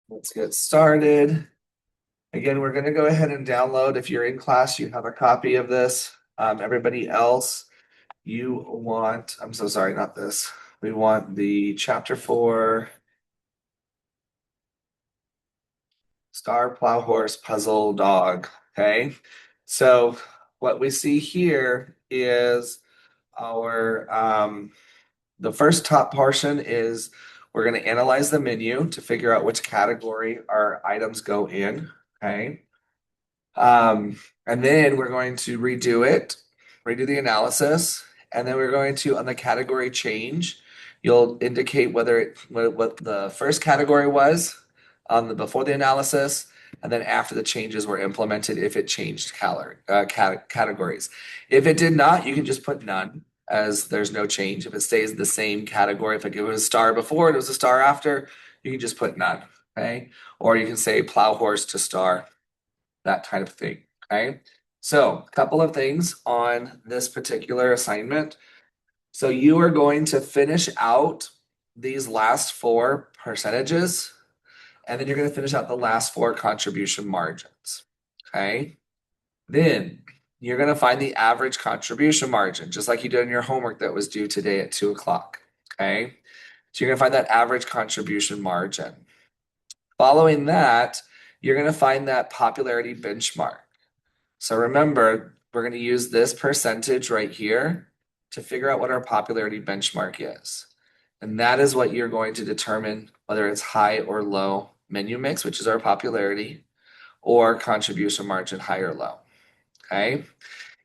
Let's get started. Again, we're going to go ahead and download. If you're in class, you have a copy of this. Everybody else, I'm so sorry, not this. We want the chapter 4 Star Plow Horse Puzzle Dog. Okay. So what we see here is our the first top portion is we're going to analyze the menu to figure out which category our items go in. Okay. And then we're going to redo the analysis, and then we're going to, on the category change, you'll indicate what the first category was on the before the analysis, and then after the changes were implemented, if it changed categories. If it did not, you can just put none, as there's no change. If it stays the same category, if it was a star before, it was a star after, you can just put none. Okay, or you can say plow horse to star, that kind of thing. Okay. So, a couple of things on this particular assignment. So, you are going to finish out these last four percentages, and then you're going to finish out the last four contribution margins. Okay. Then you're going to find the average contribution margin, just like you did in your homework that was due today at 2 o'clock. Okay. So, you're going to find that average contribution margin. Following that, you're going to find that popularity benchmark. So remember, we're going to use this percentage right here to figure out what our popularity benchmark is. And that is what you're going to determine whether it's high or low menu mix, which is our popularity, or contribution margin, high or low. Okay.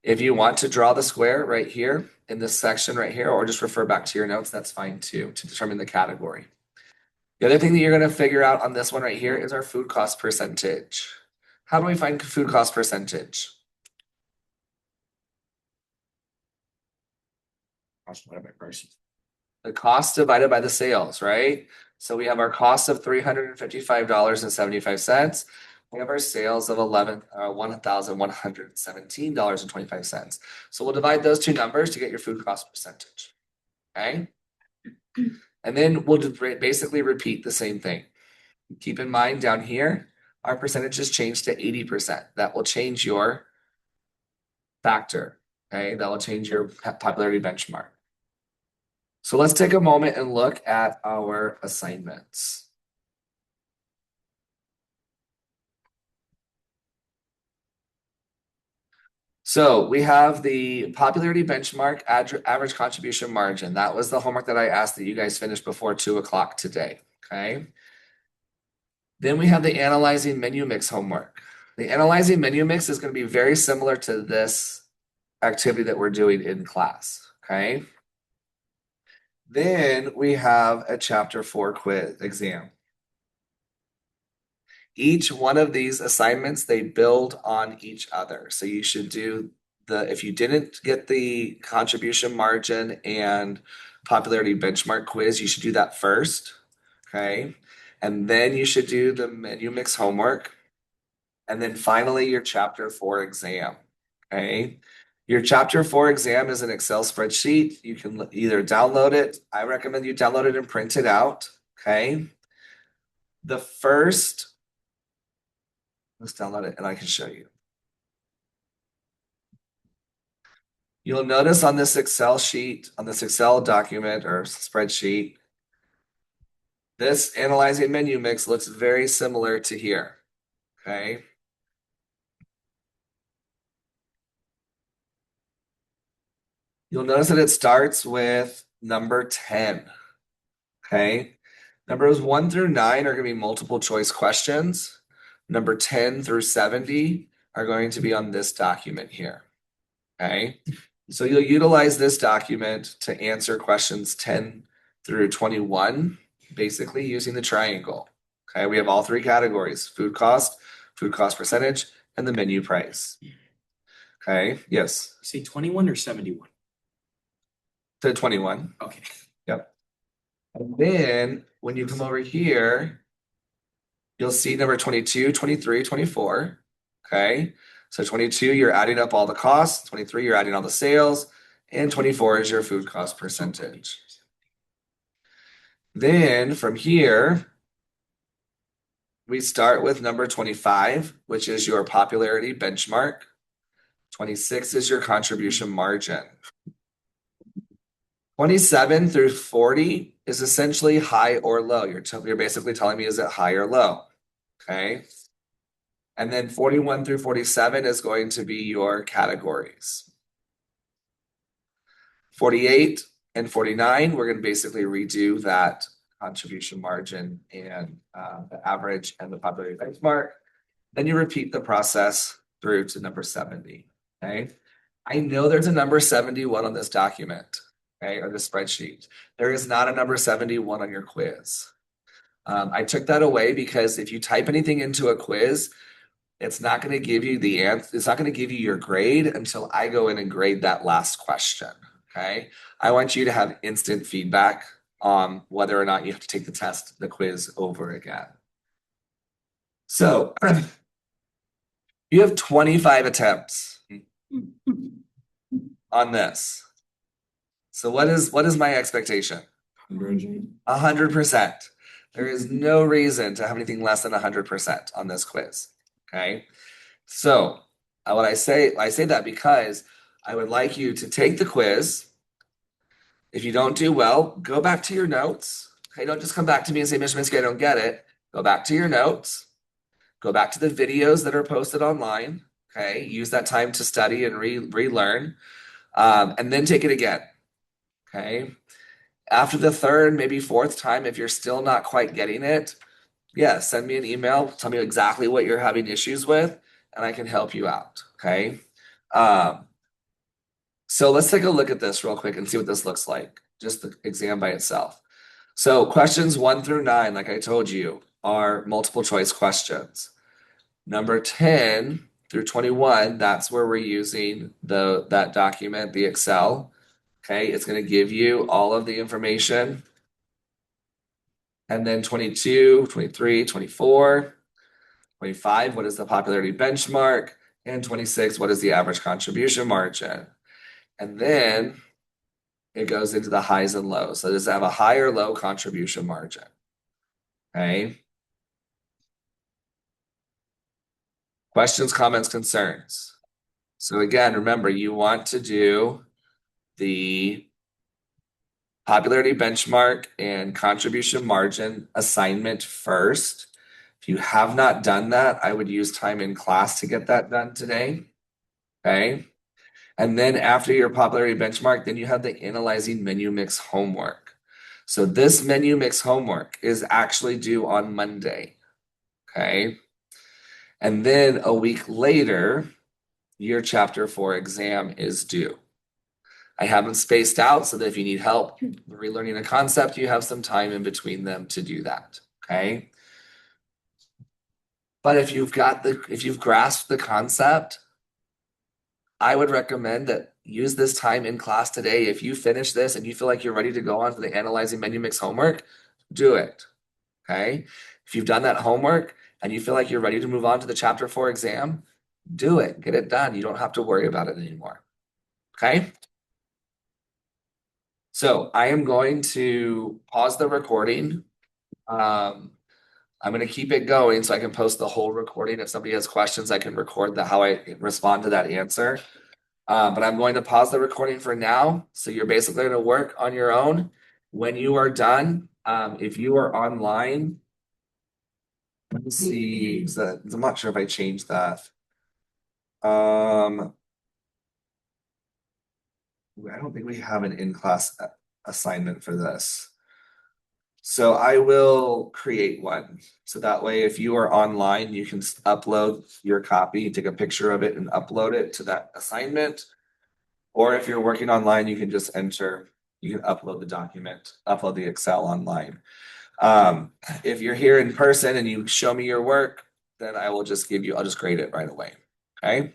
If you want to draw the square right here in this section right here, or just refer back to your notes, that's fine too, to determine the category. The other thing that you're going to figure out on this one right here is our food cost percentage. How do we find food cost percentage? The cost divided by the sales, right? So we have our cost of $355.75. We have our sales of $1,117.25. So we'll divide those two numbers to get your food cost percentage. Okay. And then we'll basically repeat the same thing. Keep in mind down here, our percentages change to 80%. That will change your factor. Okay. That will change your popularity benchmark. So let's take a moment and look at our assignments. So we have the popularity benchmark average contribution margin. That was the homework that I asked that you guys finish before 2 o'clock today. Okay. Then we have the analyzing menu mix homework. The analyzing menu mix is going to be very similar to this activity that we're doing in class. Okay. Then we have a chapter 4 quiz exam. Each one of these assignments, they build on each other. So you should do if you didn't get the contribution margin and popularity benchmark quiz, you should do that first. Okay. And then you should do the menu mix homework. And then finally, your chapter 4 exam. Okay. Your chapter 4 exam is an Excel spreadsheet. You can either download it. I recommend you download it and print it out. Okay. The first Let's download it and I can show you. You'll notice on this Excel sheet, on this Excel document or spreadsheet, this analyzing menu mix looks very similar to here. Okay. You'll notice that it starts with number 10. Okay. Numbers 1 through 9 are going to be multiple choice questions. Number 10 through 70 are going to be on this document here. Okay. So you'll utilize this document to answer questions 10 through 21, basically using the triangle. Okay. We have all three categories: food cost percentage, and the menu price. Okay. Yes. Say 21 or 71? To 21. Okay. Yep. And then when you come over here, you'll see number 22, 23, 24. Okay. So 22, you're adding up all the costs. 23, you're adding all the sales. And 24 is your food cost percentage. Then from here, we start with number 25, which is your popularity benchmark. 26 is your contribution margin. 27 through 40 is essentially high or low. You're basically telling me, is it high or low? Okay. And then 41 through 47 is going to be your categories. 48 and 49, we're going to basically redo that contribution margin and the average and the popularity benchmark. Then you repeat the process through to number 70. Okay. I know there's a number 71 on this document, okay, or the spreadsheet. There is not a number 71 on your quiz. I took that away because if you type anything into a quiz, it's not going to give you the answer. It's not going to give you your grade until I go in and grade that last question. Okay. I want you to have instant feedback on whether or not you have to take the test, the quiz over again. So you have 25 attempts on this. So what is my expectation? 100%. There is no reason to have anything less than 100% on this quiz. Okay. So what I say that because I would like you to take the quiz. If you don't do well, go back to your notes. Okay, don't just come back to me and say, Ms. Minsky, I don't get it. Go back to your notes. Go back to the videos that are posted online. Okay, use that time to study and relearn, and then take it again. Okay, after the third, maybe fourth time, if you're still not quite getting it, yeah, send me an email. Tell me exactly what you're having issues with, and I can help you out. Okay. So let's take a look at this real quick and see what this looks like, just the exam by itself. So questions 1 through 9, like I told you, are multiple choice questions. Number 10 through 21, that's where we're using that document, the Excel. Okay, it's going to give you all of the information. And then 22, 23, 24, 25, what is the popularity benchmark? And 26, what is the average contribution margin? And then it goes into the highs and lows. So does it have a high or low contribution margin? Okay. Questions, comments, concerns. So again, remember, you want to do the popularity benchmark and contribution margin assignment first. If you have not done that, I would use time in class to get that done today. Okay. And then after your popularity benchmark, then you have the analyzing menu mix homework. So this menu mix homework is actually due on Monday. Okay. And then a week later, your chapter 4 exam is due. I have them spaced out so that if you need help relearning a concept, you have some time in between them to do that. Okay. But if you've grasped the concept, I would recommend that use this time in class today. If you finish this and you feel like you're ready to go on to the analyzing menu mix homework, do it. Okay. If you've done that homework and you feel like you're ready to move on to the chapter 4 exam, do it. Get it done. You don't have to worry about it anymore. Okay. So I am going to pause the recording. I'm going to keep it going so I can post the whole recording. If somebody has questions, I can record how I respond to that answer. But I'm going to pause the recording for now. So you're basically going to work on your own. When you are done, if you are online, let me see. I'm not sure if I changed that. I don't think we have an in-class assignment for this. So I will create one. So that way, if you are online, you can upload your copy, take a picture of it and upload it to that assignment. Or if you're working online, you can just you can upload the document, upload the Excel online. If you're here in person and you show me your work, then I'll just grade it right away. Okay.